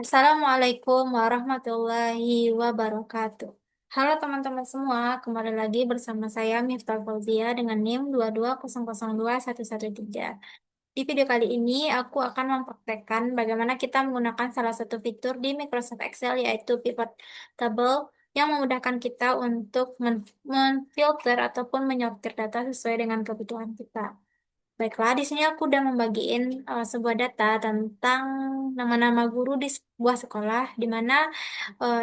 Assalamualaikum warahmatullahi wabarakatuh. Halo teman-teman semua, kembali lagi bersama saya Miftah Fauzia dengan NIM 220021113. Di video kali ini aku akan mempraktekkan bagaimana kita menggunakan salah satu fitur di Microsoft Excel yaitu pivot table yang memudahkan kita untuk menfilter ataupun menyortir data sesuai dengan kebutuhan kita. Baiklah, di sini aku udah membagiin sebuah data tentang nama-nama guru di sebuah sekolah, di mana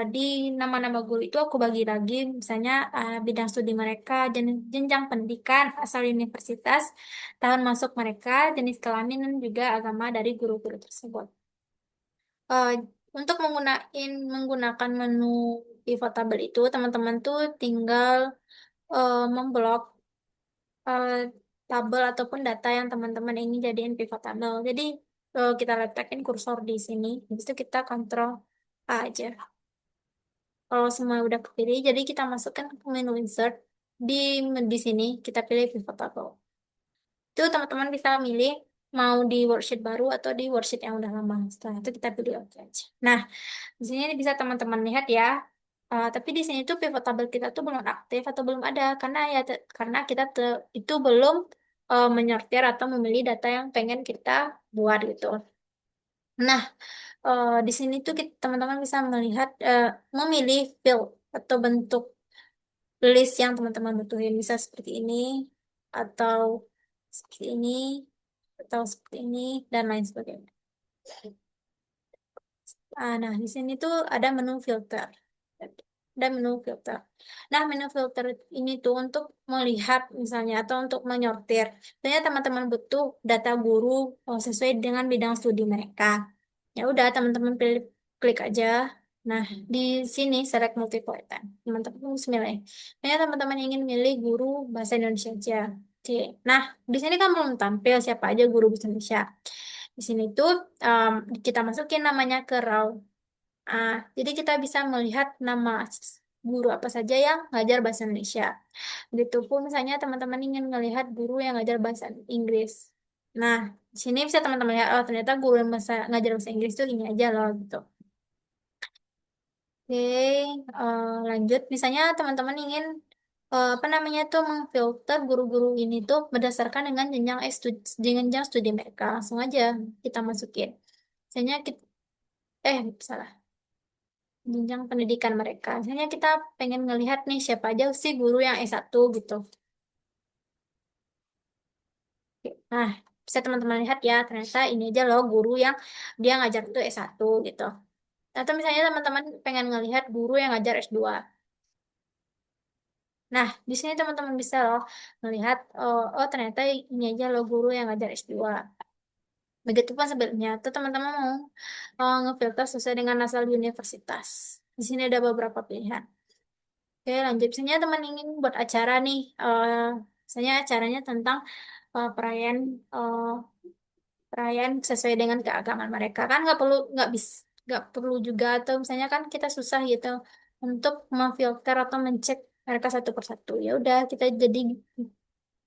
di nama-nama guru itu aku bagi lagi, misalnya bidang studi mereka, jenjang pendidikan, asal universitas, tahun masuk mereka, jenis kelamin, dan juga agama dari guru-guru tersebut. Eh, untuk menggunakan menu pivot table itu, teman-teman tuh tinggal memblok eh, tabel ataupun data yang teman-teman ingin jadiin pivot table. Jadi kita letakkan kursor di sini, habis itu kita kontrol A aja. Kalau semua udah kepilih, jadi kita masukkan ke menu insert di di sini kita pilih pivot table. Itu teman-teman bisa milih mau di worksheet baru atau di worksheet yang udah lama. Setelah itu kita pilih oke aja. Nah, di sini bisa teman-teman lihat ya. Tapi di sini tuh pivot table kita tuh belum aktif atau belum ada karena karena kita itu belum menyortir atau memilih data yang pengen kita buat gitu. Nah, di sini tuh teman-teman bisa melihat memilih field atau bentuk list yang teman-teman butuhin bisa seperti ini atau seperti ini atau seperti ini dan lain sebagainya. Nah, di sini tuh ada menu filter. Ada menu filter. Nah, menu filter ini tuh untuk melihat misalnya atau untuk menyortir. Misalnya teman-teman butuh data guru sesuai dengan bidang studi mereka. Ya udah, teman-teman pilih klik aja. Nah, di sini select multiple item. Teman-teman harus milih. Misalnya teman-teman ingin milih guru bahasa Indonesia aja. Oke. Nah, di sini kan belum tampil siapa aja guru bahasa Indonesia. Di sini tuh kita masukin namanya ke raw. Jadi kita bisa melihat nama guru apa saja yang ngajar bahasa Indonesia. Begitupun misalnya teman-teman ingin melihat guru yang ngajar bahasa Inggris. Nah, di sini bisa teman-teman lihat, oh ternyata guru yang ngajar bahasa Inggris itu ini aja loh gitu. Oke, lanjut. Misalnya teman-teman ingin apa namanya tuh memfilter guru-guru ini tuh berdasarkan dengan jenjang studi mereka. Langsung aja kita masukin. Misalnya kita, salah. Jenjang pendidikan mereka. Misalnya kita pengen ngelihat nih siapa aja sih guru yang S1 gitu. Oke. Nah, bisa teman-teman lihat ya, ternyata ini aja loh guru yang dia ngajar tuh S1 gitu. Atau misalnya teman-teman pengen ngelihat guru yang ngajar S2. Nah, di sini teman-teman bisa loh melihat, oh ternyata ini aja loh guru yang ngajar S2. Begitupun sebenarnya, tuh teman-teman mau ngefilter sesuai dengan asal universitas. Di sini ada beberapa pilihan. Oke, lanjut. Misalnya teman ingin buat acara nih, misalnya acaranya tentang perayaan eh, perayaan sesuai dengan keagamaan mereka. Kan nggak perlu juga atau misalnya kan kita susah gitu untuk memfilter atau mencek mereka satu persatu. Ya udah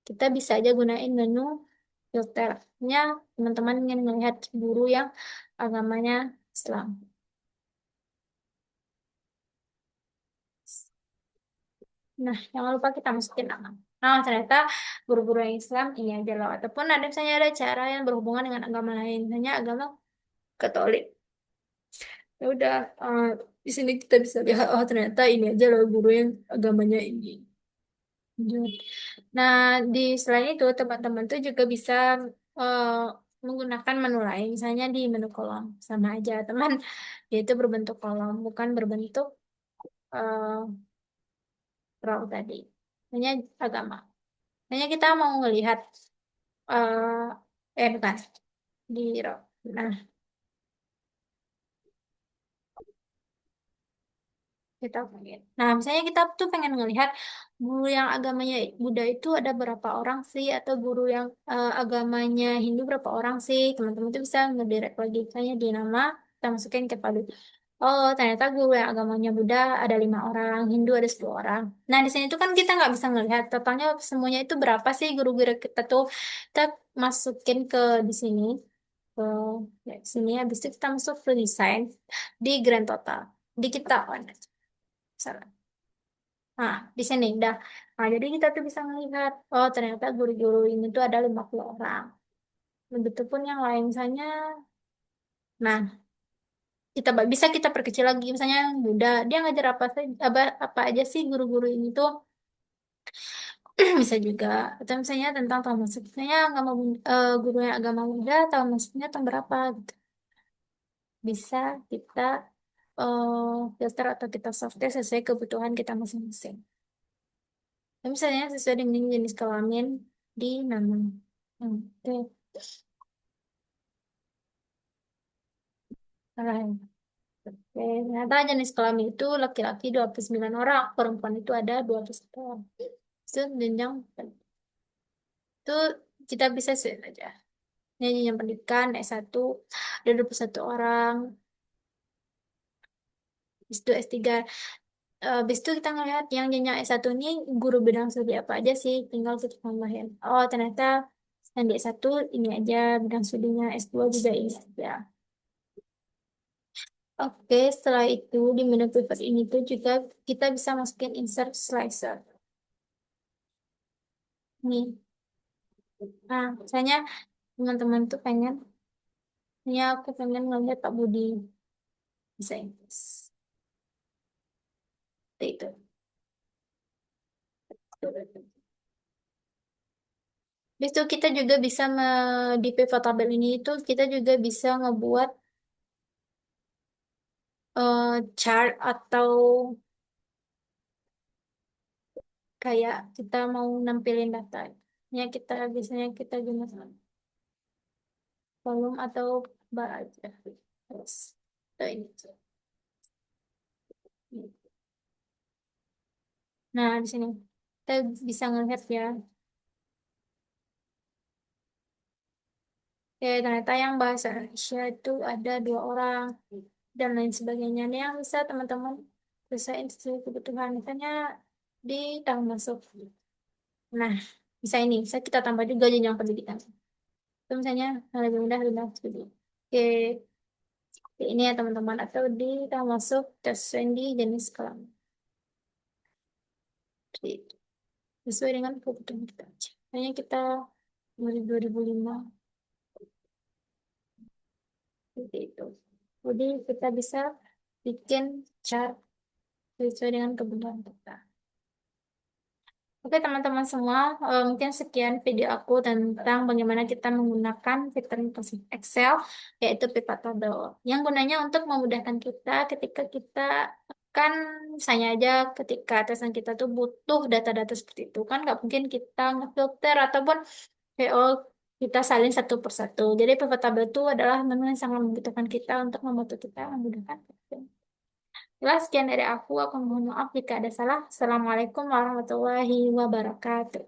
kita bisa aja gunain menu filternya. Teman-teman ingin melihat guru yang agamanya Islam. Nah, jangan lupa kita masukin nama. Nah, ternyata guru-guru yang Islam ini aja loh. Ataupun ada misalnya ada cara yang berhubungan dengan agama lain. Misalnya agama Katolik. Ya udah, di sini kita bisa lihat, oh ternyata ini aja loh guru yang agamanya ini. Lanjut. Nah, selain itu teman-teman tuh juga bisa eh, menggunakan menu lain. Misalnya di menu kolom. Sama aja, teman. Yaitu berbentuk kolom, bukan berbentuk eh, row tadi. Hanya agama. Hanya kita mau melihat bukan di row. Nah, kita pengen. Nah, misalnya kita tuh pengen ngelihat guru yang agamanya Buddha itu ada berapa orang sih, atau guru yang agamanya Hindu berapa orang sih. Teman-teman tuh bisa ngedirect lagi, misalnya di nama kita masukin ke Padu. Oh, ternyata guru yang agamanya Buddha ada 5 orang, Hindu ada 10 orang. Nah, di sini tuh kan kita nggak bisa ngelihat totalnya semuanya itu berapa sih guru-guru kita tuh. Kita masukin ke di sini. ke ya, sini. Habis itu kita masuk ke desain di Grand Total. Di kita on aja. Salah. Nah, di sini dah. Nah, jadi kita tuh bisa melihat, oh ternyata guru-guru ini tuh ada 50 orang. Begitupun yang lain misalnya. Nah, bisa kita perkecil lagi misalnya yang Buddha dia ngajar apa aja sih guru-guru ini tuh bisa juga atau misalnya tentang tahun masuk misalnya agama guru yang agama Buddha tahun masuknya tahun berapa gitu bisa kita filter atau kita software sesuai kebutuhan kita masing-masing. Dan misalnya sesuai dengan jenis kelamin di nama. Oke. Alright. Oke, ternyata jenis kelamin itu laki-laki 29 orang, perempuan itu ada 21 orang. Itu jenjang itu kita bisa sesuai aja. Ini jenjang pendidikan S1 ada 21 orang, habis itu S3. Habis itu kita ngelihat yang jenjang S1 ini guru bidang studi apa aja sih, tinggal kita tambahin. Oh, ternyata yang di S1 ini aja bidang studinya, S2 juga ini saja. Oke, setelah itu di menu pivot ini tuh juga kita bisa masukin insert slicer. Nih, nah misalnya teman-teman tuh pengen, ini aku pengen ngeliat Pak Budi bisa Inggris. Seperti itu. Habis itu kita juga bisa di pivot tabel ini itu kita juga bisa ngebuat chart atau kayak kita mau nampilin data. Ya kita biasanya kita gunakan kolom atau bar aja. Terus ini. Nah, di sini kita bisa ngelihat ya. Ya, ternyata yang bahasa Indonesia itu ada 2 orang dan lain sebagainya. Ini yang bisa teman-teman selesaiin sesuai kebutuhan. Misalnya di tahun masuk. Nah, bisa ini. Bisa kita tambah juga jenjang pendidikan. Itu misalnya yang lebih mudah rendah studi. Oke, ini ya teman-teman. Atau di tahun masuk tes di jenis kelamin. Seperti itu. Sesuai dengan kebutuhan kita aja. Misalnya kita 2005 seperti itu. Jadi kita bisa bikin chart sesuai dengan kebutuhan kita. Oke teman-teman semua, mungkin sekian video aku tentang bagaimana kita menggunakan fitur Microsoft Excel, yaitu pivot table. Yang gunanya untuk memudahkan kita ketika kita kan misalnya aja ketika atasan kita tuh butuh data-data seperti itu kan nggak mungkin kita ngefilter ataupun PO kita salin satu persatu. Jadi pivot table itu adalah menu yang sangat membutuhkan kita untuk membantu kita memudahkan. Jelas, sekian dari aku mohon maaf jika ada salah. Assalamualaikum warahmatullahi wabarakatuh.